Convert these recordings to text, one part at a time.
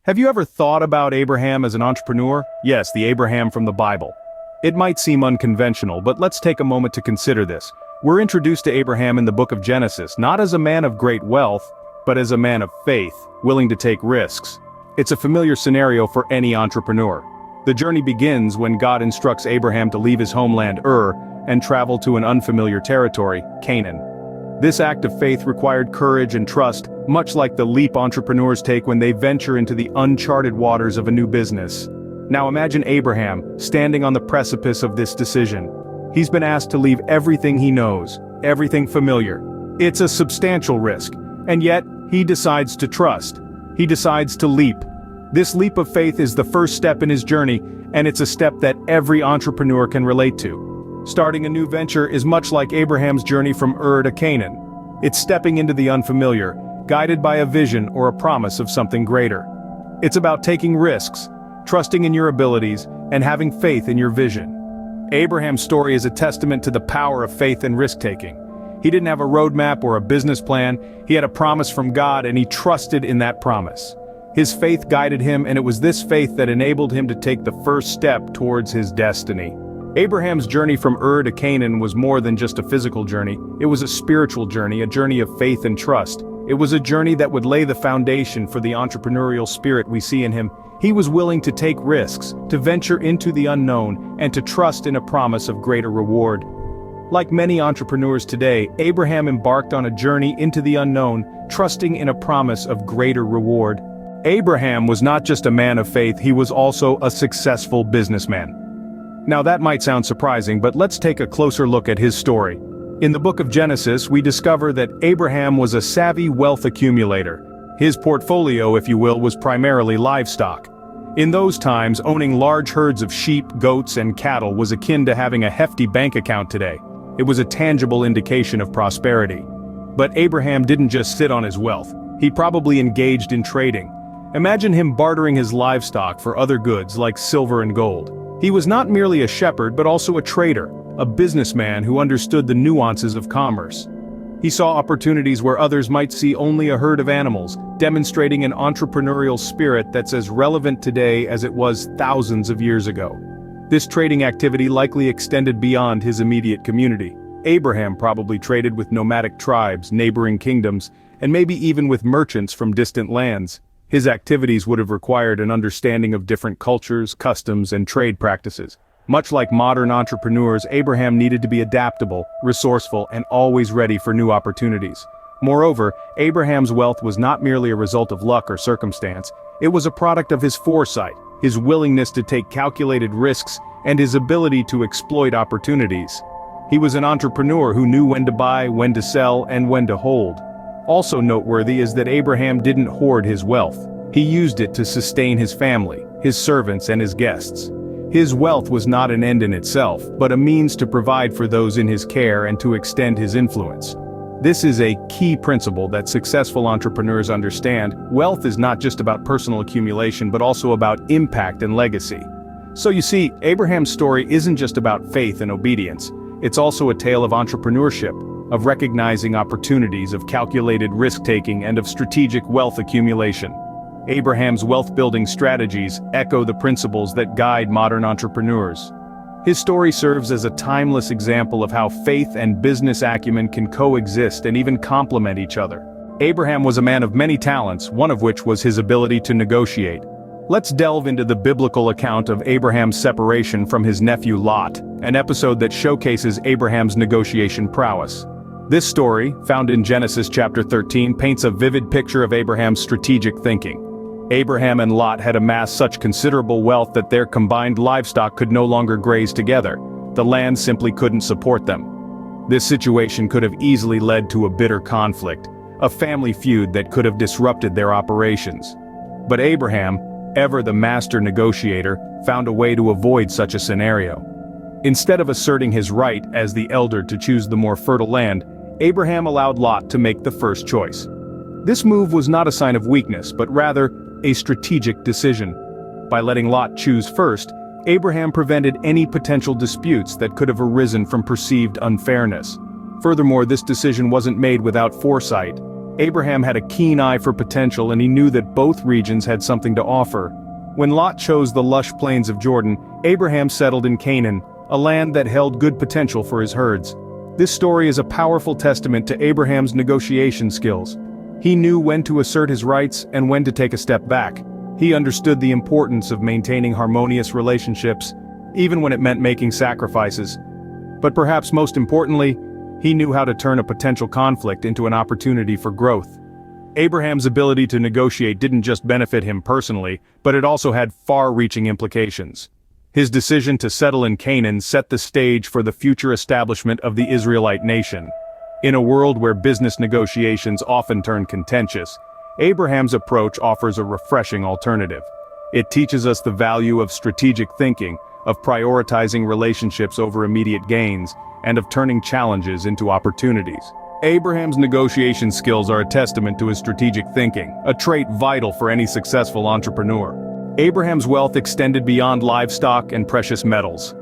Have you ever thought about Abraham as an entrepreneur? Yes, the Abraham from the Bible. It might seem unconventional, but let's take a moment to consider this. We're introduced to Abraham in the book of Genesis, not as a man of great wealth, but as a man of faith, willing to take risks. It's a familiar scenario for any entrepreneur. The journey begins when God instructs Abraham to leave his homeland Ur and travel to an unfamiliar territory, Canaan. This act of faith required courage and trust, much like the leap entrepreneurs take when they venture into the uncharted waters of a new business. Now imagine Abraham, standing on the precipice of this decision. He's been asked to leave everything he knows, everything familiar. It's a substantial risk, and yet, he decides to trust. He decides to leap. This leap of faith is the first step in his journey, and it's a step that every entrepreneur can relate to. Starting a new venture is much like Abraham's journey from Ur to Canaan. It's stepping into the unfamiliar, guided by a vision or a promise of something greater. It's about taking risks, trusting in your abilities, and having faith in your vision. Abraham's story is a testament to the power of faith and risk-taking. He didn't have a roadmap or a business plan, he had a promise from God and he trusted in that promise. His faith guided him, and it was this faith that enabled him to take the first step towards his destiny. Abraham's journey from Ur to Canaan was more than just a physical journey. It was a spiritual journey, a journey of faith and trust. It was a journey that would lay the foundation for the entrepreneurial spirit we see in him. He was willing to take risks, to venture into the unknown, and to trust in a promise of greater reward. Like many entrepreneurs today, Abraham embarked on a journey into the unknown, trusting in a promise of greater reward. Abraham was not just a man of faith, he was also a successful businessman. Now that might sound surprising, but let's take a closer look at his story. In the book of Genesis, we discover that Abraham was a savvy wealth accumulator. His portfolio, if you will, was primarily livestock. In those times, owning large herds of sheep, goats, and cattle was akin to having a hefty bank account today. It was a tangible indication of prosperity. But Abraham didn't just sit on his wealth. He probably engaged in trading. Imagine him bartering his livestock for other goods like silver and gold. He was not merely a shepherd but also a trader, a businessman who understood the nuances of commerce. He saw opportunities where others might see only a herd of animals, demonstrating an entrepreneurial spirit that's as relevant today as it was thousands of years ago. This trading activity likely extended beyond his immediate community. Abraham probably traded with nomadic tribes, neighboring kingdoms, and maybe even with merchants from distant lands. His activities would have required an understanding of different cultures, customs, and trade practices. Much like modern entrepreneurs, Abraham needed to be adaptable, resourceful, and always ready for new opportunities. Moreover, Abraham's wealth was not merely a result of luck or circumstance, it was a product of his foresight, his willingness to take calculated risks, and his ability to exploit opportunities. He was an entrepreneur who knew when to buy, when to sell, and when to hold. Also noteworthy is that Abraham didn't hoard his wealth. He used it to sustain his family, his servants, and his guests. His wealth was not an end in itself, but a means to provide for those in his care and to extend his influence. This is a key principle that successful entrepreneurs understand. Wealth is not just about personal accumulation but also about impact and legacy. So you see, Abraham's story isn't just about faith and obedience. It's also a tale of entrepreneurship, of recognizing opportunities, of calculated risk-taking, and of strategic wealth accumulation. Abraham's wealth-building strategies echo the principles that guide modern entrepreneurs. His story serves as a timeless example of how faith and business acumen can coexist and even complement each other. Abraham was a man of many talents, one of which was his ability to negotiate. Let's delve into the biblical account of Abraham's separation from his nephew Lot, an episode that showcases Abraham's negotiation prowess. This story, found in Genesis chapter 13, paints a vivid picture of Abraham's strategic thinking. Abraham and Lot had amassed such considerable wealth that their combined livestock could no longer graze together. The land simply couldn't support them. This situation could have easily led to a bitter conflict, a family feud that could have disrupted their operations. But Abraham, ever the master negotiator, found a way to avoid such a scenario. Instead of asserting his right as the elder to choose the more fertile land, Abraham allowed Lot to make the first choice. This move was not a sign of weakness, but rather a strategic decision. By letting Lot choose first, Abraham prevented any potential disputes that could have arisen from perceived unfairness. Furthermore, this decision wasn't made without foresight. Abraham had a keen eye for potential, and he knew that both regions had something to offer. When Lot chose the lush plains of Jordan, Abraham settled in Canaan, a land that held good potential for his herds. This story is a powerful testament to Abraham's negotiation skills. He knew when to assert his rights and when to take a step back. He understood the importance of maintaining harmonious relationships, even when it meant making sacrifices. But perhaps most importantly, he knew how to turn a potential conflict into an opportunity for growth. Abraham's ability to negotiate didn't just benefit him personally, but it also had far-reaching implications. His decision to settle in Canaan set the stage for the future establishment of the Israelite nation. In a world where business negotiations often turn contentious, Abraham's approach offers a refreshing alternative. It teaches us the value of strategic thinking, of prioritizing relationships over immediate gains, and of turning challenges into opportunities. Abraham's negotiation skills are a testament to his strategic thinking, a trait vital for any successful entrepreneur. Abraham's wealth extended beyond livestock and precious metals.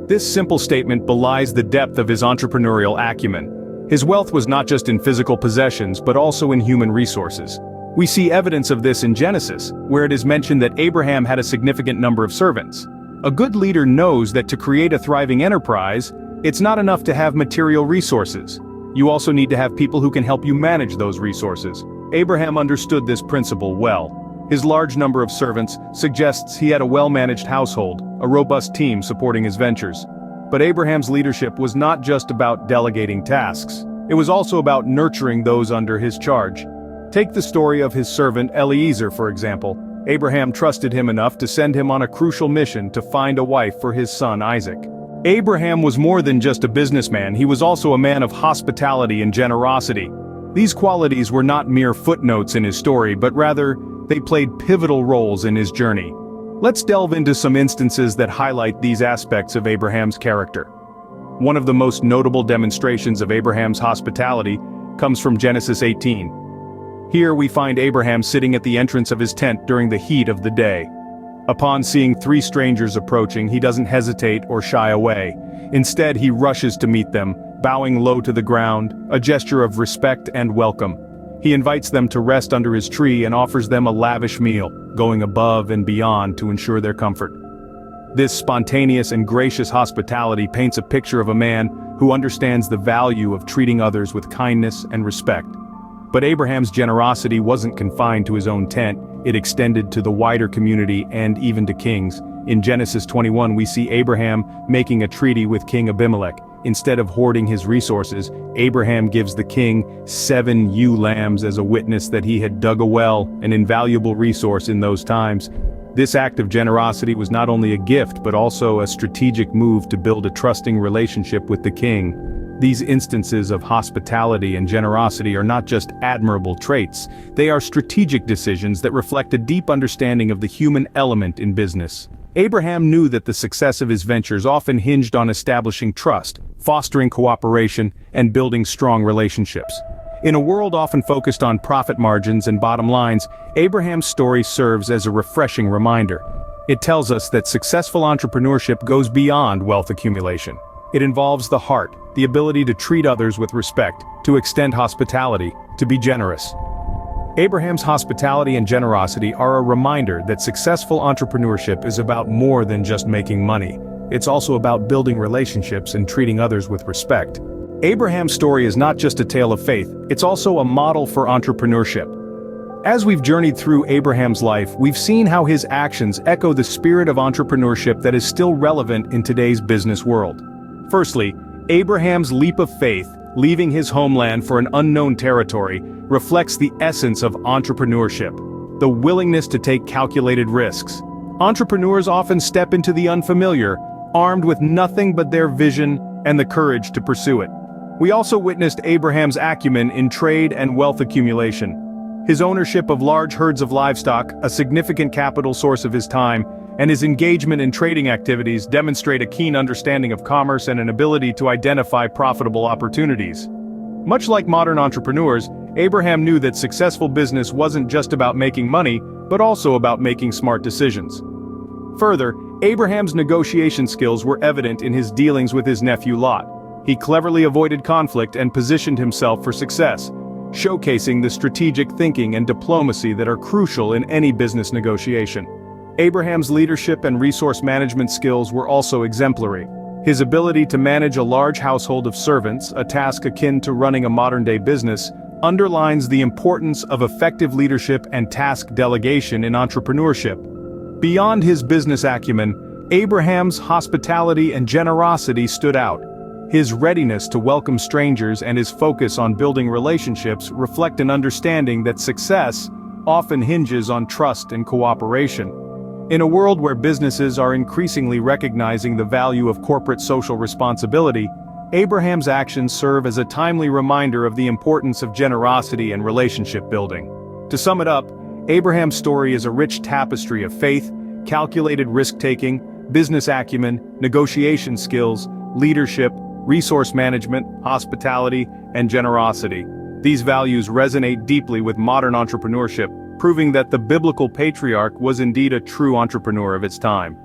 This simple statement belies the depth of his entrepreneurial acumen. His wealth was not just in physical possessions but also in human resources. We see evidence of this in Genesis, where it is mentioned that Abraham had a significant number of servants. A good leader knows that to create a thriving enterprise, it's not enough to have material resources. You also need to have people who can help you manage those resources. Abraham understood this principle well. His large number of servants suggests he had a well-managed household, a robust team supporting his ventures. But Abraham's leadership was not just about delegating tasks. It was also about nurturing those under his charge. Take the story of his servant Eliezer, for example. Abraham trusted him enough to send him on a crucial mission to find a wife for his son Isaac. Abraham was more than just a businessman, he was also a man of hospitality and generosity. These qualities were not mere footnotes in his story, but rather, they played pivotal roles in his journey. Let's delve into some instances that highlight these aspects of Abraham's character. One of the most notable demonstrations of Abraham's hospitality comes from Genesis 18. Here we find Abraham sitting at the entrance of his tent during the heat of the day. Upon seeing three strangers approaching, he doesn't hesitate or shy away. Instead, he rushes to meet them, bowing low to the ground, a gesture of respect and welcome. He invites them to rest under his tree and offers them a lavish meal, going above and beyond to ensure their comfort. This spontaneous and gracious hospitality paints a picture of a man who understands the value of treating others with kindness and respect. But Abraham's generosity wasn't confined to his own tent, it extended to the wider community and even to kings. In Genesis 21 we see Abraham making a treaty with King Abimelech. Instead of hoarding his resources, Abraham gives the king 7 ewe lambs as a witness that he had dug a well, an invaluable resource in those times. This act of generosity was not only a gift but also a strategic move to build a trusting relationship with the king. These instances of hospitality and generosity are not just admirable traits, they are strategic decisions that reflect a deep understanding of the human element in business. Abraham knew that the success of his ventures often hinged on establishing trust, fostering cooperation, and building strong relationships. In a world often focused on profit margins and bottom lines, Abraham's story serves as a refreshing reminder. It tells us that successful entrepreneurship goes beyond wealth accumulation. It involves the heart, the ability to treat others with respect, to extend hospitality, to be generous. Abraham's hospitality and generosity are a reminder that successful entrepreneurship is about more than just making money. It's also about building relationships and treating others with respect. Abraham's story is not just a tale of faith, it's also a model for entrepreneurship. As we've journeyed through Abraham's life, we've seen how his actions echo the spirit of entrepreneurship that is still relevant in today's business world. Firstly, Abraham's leap of faith, leaving his homeland for an unknown territory, reflects the essence of entrepreneurship, the willingness to take calculated risks. Entrepreneurs often step into the unfamiliar, armed with nothing but their vision and the courage to pursue it. We also witnessed Abraham's acumen in trade and wealth accumulation. His ownership of large herds of livestock, a significant capital source of his time, and his engagement in trading activities demonstrate a keen understanding of commerce and an ability to identify profitable opportunities. Much like modern entrepreneurs, Abraham knew that successful business wasn't just about making money, but also about making smart decisions. Further, Abraham's negotiation skills were evident in his dealings with his nephew Lot. He cleverly avoided conflict and positioned himself for success, showcasing the strategic thinking and diplomacy that are crucial in any business negotiation. Abraham's leadership and resource management skills were also exemplary. His ability to manage a large household of servants, a task akin to running a modern-day business, underlines the importance of effective leadership and task delegation in entrepreneurship. Beyond his business acumen, Abraham's hospitality and generosity stood out. His readiness to welcome strangers and his focus on building relationships reflect an understanding that success often hinges on trust and cooperation. In a world where businesses are increasingly recognizing the value of corporate social responsibility, Abraham's actions serve as a timely reminder of the importance of generosity and relationship building. To sum it up, Abraham's story is a rich tapestry of faith, calculated risk-taking, business acumen, negotiation skills, leadership, resource management, hospitality, and generosity. These values resonate deeply with modern entrepreneurship, proving that the biblical patriarch was indeed a true entrepreneur of its time.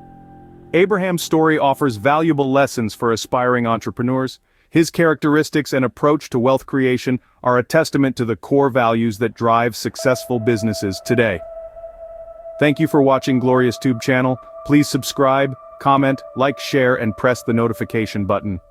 Abraham's story offers valuable lessons for aspiring entrepreneurs. His characteristics and approach to wealth creation are a testament to the core values that drive successful businesses today. Thank you for watching Glorious Tube channel. Please subscribe, comment, like, share, and press the notification button.